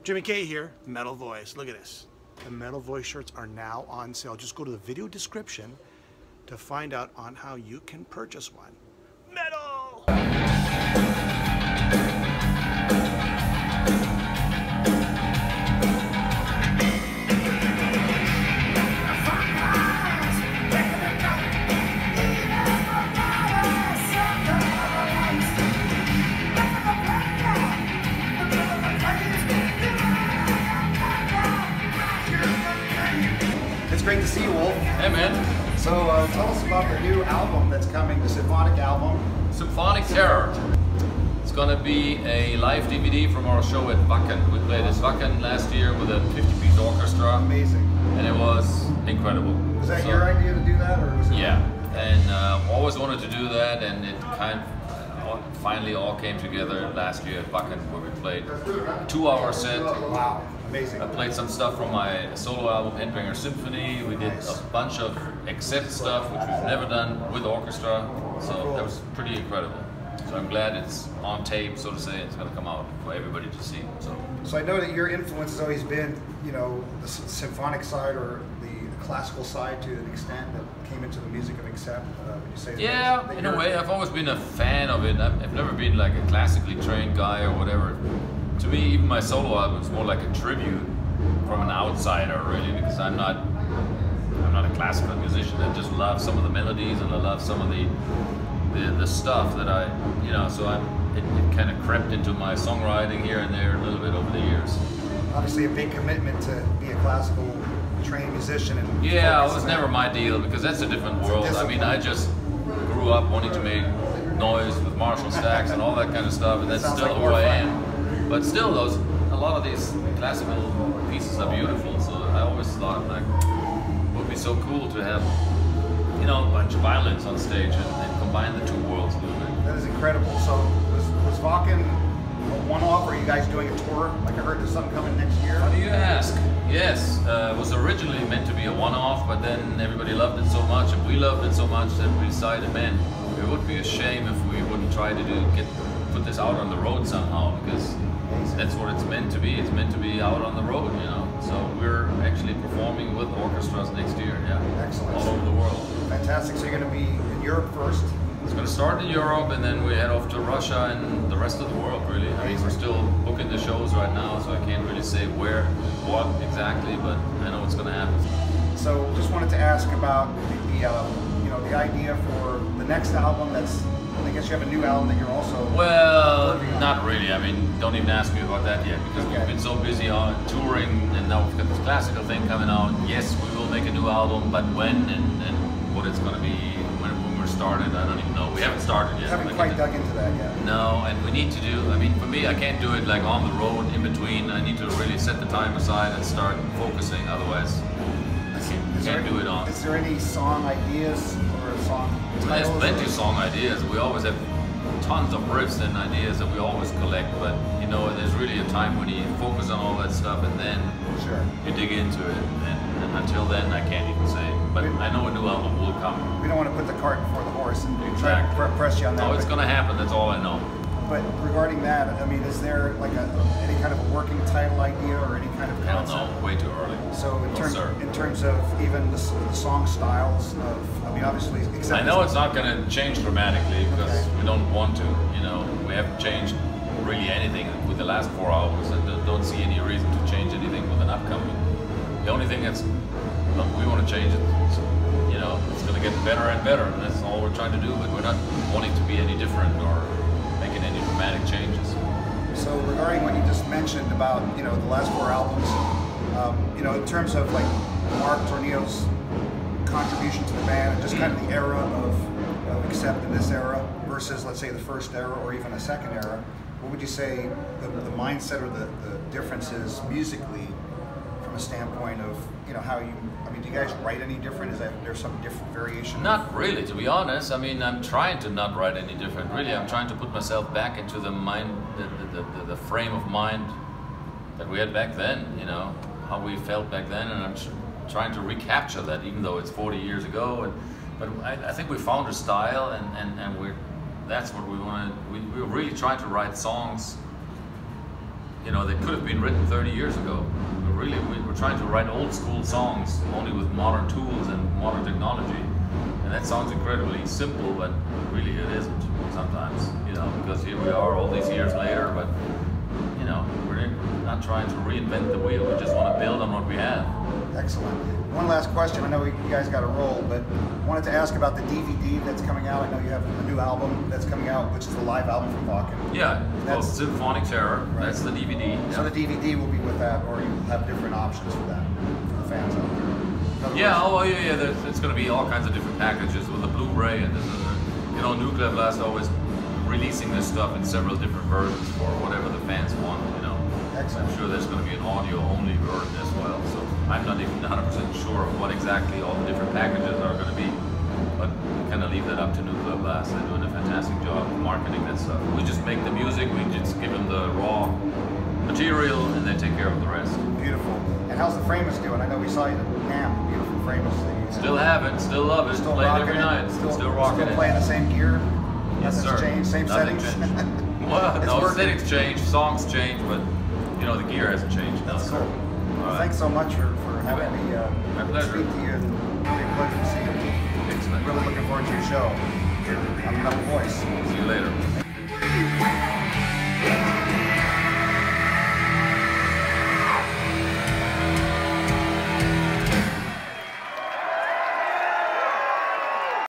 Jimmy K here, Metal Voice. Look at this. The Metal Voice shirts are now on sale. Just go to the video description to find out on how you can purchase one. Metal! It's great to see you, Wolf. Hey, man. So tell us about the new album that's coming, the Symphonic album. Symphonic Terror. It's gonna be a live DVD from our show at Wacken. We played at Wacken last year with a 50-piece orchestra. Amazing. And it was incredible. Was that your idea to do that, or was it? Yeah, and always wanted to do that, and it kind of finally all came together last year at Wacken, where we played a 2-hour set. Wow, amazing. I played some stuff from my solo album, Endbringer Symphony. We did a bunch of except stuff, which we've never done with orchestra. So that was pretty incredible. So I'm glad it's on tape, so to say. It's going to come out for everybody to see. So I know that your influence has always been, you know, the symphonic side or the classical side to an extent that came into the music of Accept. Would you say? Yeah, in a way, I've always been a fan of it. I've never been like a classically trained guy or whatever. To me, even my solo album is more like a tribute from an outsider, really, because I'm not a classical musician. I just love some of the melodies and I love some of the stuff that so it kind of crept into my songwriting here and there a little bit over the years. Obviously a big commitment to be a classical trained musician. And yeah, it was never my deal because that's a different world. I mean, I just grew up wanting to make noise with Marshall stacks and all that kind of stuff, and that's still who I am. But still, a lot of these classical pieces are beautiful, so I always thought like it would be so cool to have a bunch of violins on stage and combine the two worlds a little bit. That is incredible. So was Wacken a one-off, or are you guys doing a tour? Like I heard there's something coming next year. How do you ask? Yes, it was originally meant to be a one-off, but then everybody loved it so much, and we loved it so much that we decided, man, it would be a shame if we wouldn't try to put this out on the road somehow, because that's what it's meant to be. It's meant to be out on the road, So we're actually performing with orchestras next year, Excellent. All over the world. Fantastic. So you're going to be in Europe first? It's going to start in Europe, and then we head off to Russia and the rest of the world, really. I mean, we're still booking the shows right now, so I can't really say where, what exactly, but I know it's going to happen. So just wanted to ask about the idea for the next album. I guess you have a new album that you're also not really. I mean, don't even ask me about that yet, because we've been so busy on touring, and now we've got this classical thing coming out. Yes, we will make a new album, but when and what it's going to be, when we're started, I don't even know. We haven't started yet. You haven't quite dug into that yet. No, and we need to do, I mean, for me, I can't do it like on the road in between. I need to really set the time aside and start focusing, otherwise I can't do it on. Is there any song ideas or song titles? There's plenty of song ideas. We always have tons of riffs and ideas that we always collect, but there's really a time when you focus on all that stuff and then you dig into it. And until then, I can't even say. But I know a new album will come. We don't want to put the cart before the horse and try to press you on that. Oh, it's going to happen. That's all I know. But regarding that, I mean, is there like any kind of a working title idea or any kind of concept? Hell no, way too early. So in terms of even the song styles I mean, obviously, I know it's not going to change dramatically because we don't want to. We haven't changed really anything with the last 4 albums, and don't see any reason to change anything with an upcoming. The only thing we want to change it. It's going to get better and better, and that's all we're trying to do. But we're not wanting to be any different or making any dramatic changes. So regarding what you just mentioned about the last 4 albums, in terms of like Mark Tornillo's contribution to the band and just kind of the era of Accept in this era versus, let's say, the first era or even a second era, what would you say the mindset or the differences musically from a standpoint of how you? I mean, do you guys write any different? Is there some different variation? Not really, to be honest. I mean, I'm trying to not write any different. Really, I'm trying to put myself back into the mind, the frame of mind that we had back then. How we felt back then, and I'm trying to recapture that, even though it's 40 years ago. But I think we found a style, and that's what we want to. We're really trying to write songs you know, they could have been written 30 years ago. But really, we're trying to write old school songs only with modern tools and modern technology. And that sounds incredibly simple, but really it isn't sometimes, you know, because here we are all these years later, but, you know, we're not trying to reinvent the wheel. We just want to build on what we have. Excellent. One last question. I know you guys got a roll, but I wanted to ask about the DVD that's coming out. I know you have a new album that's coming out, which is the live album from Wacken. Yeah, it's called Symphonic Terror. Right. That's the DVD. So the DVD will be with that, or you have different options for that, for the fans out there. Yeah, yeah. It's going to be all kinds of different packages with a Blu-ray, and this is, you know, Nuclear Blast always releasing this stuff in several different versions for whatever the fans want, you know. Excellent. I'm sure there's going to be an audio-only version as well, so I'm not even 100% sure of what exactly all the different packages are going to be, but we kind of leave that up to Nuclear Blast. They're doing a fantastic job of marketing that stuff. We just make the music, we just give them the raw material, and they take care of the rest. Beautiful. And how's the Framers doing? I know we saw you at NAMM, the beautiful Framers thing. Still have it, still love it, Still play it rocking every night, still rocking Still it. playing the same gear? Yes, Nothing's sir. changed, same Nothing settings? changed. Well, It's no, working. settings change, songs change, but you know, the gear hasn't changed. That's No, cool. sir. Well, All right. thanks so much for having me My pleasure. speak to you, and really a pleasure to see you. Excellent. Really looking forward to your show. I'm Metal Voice. See you later.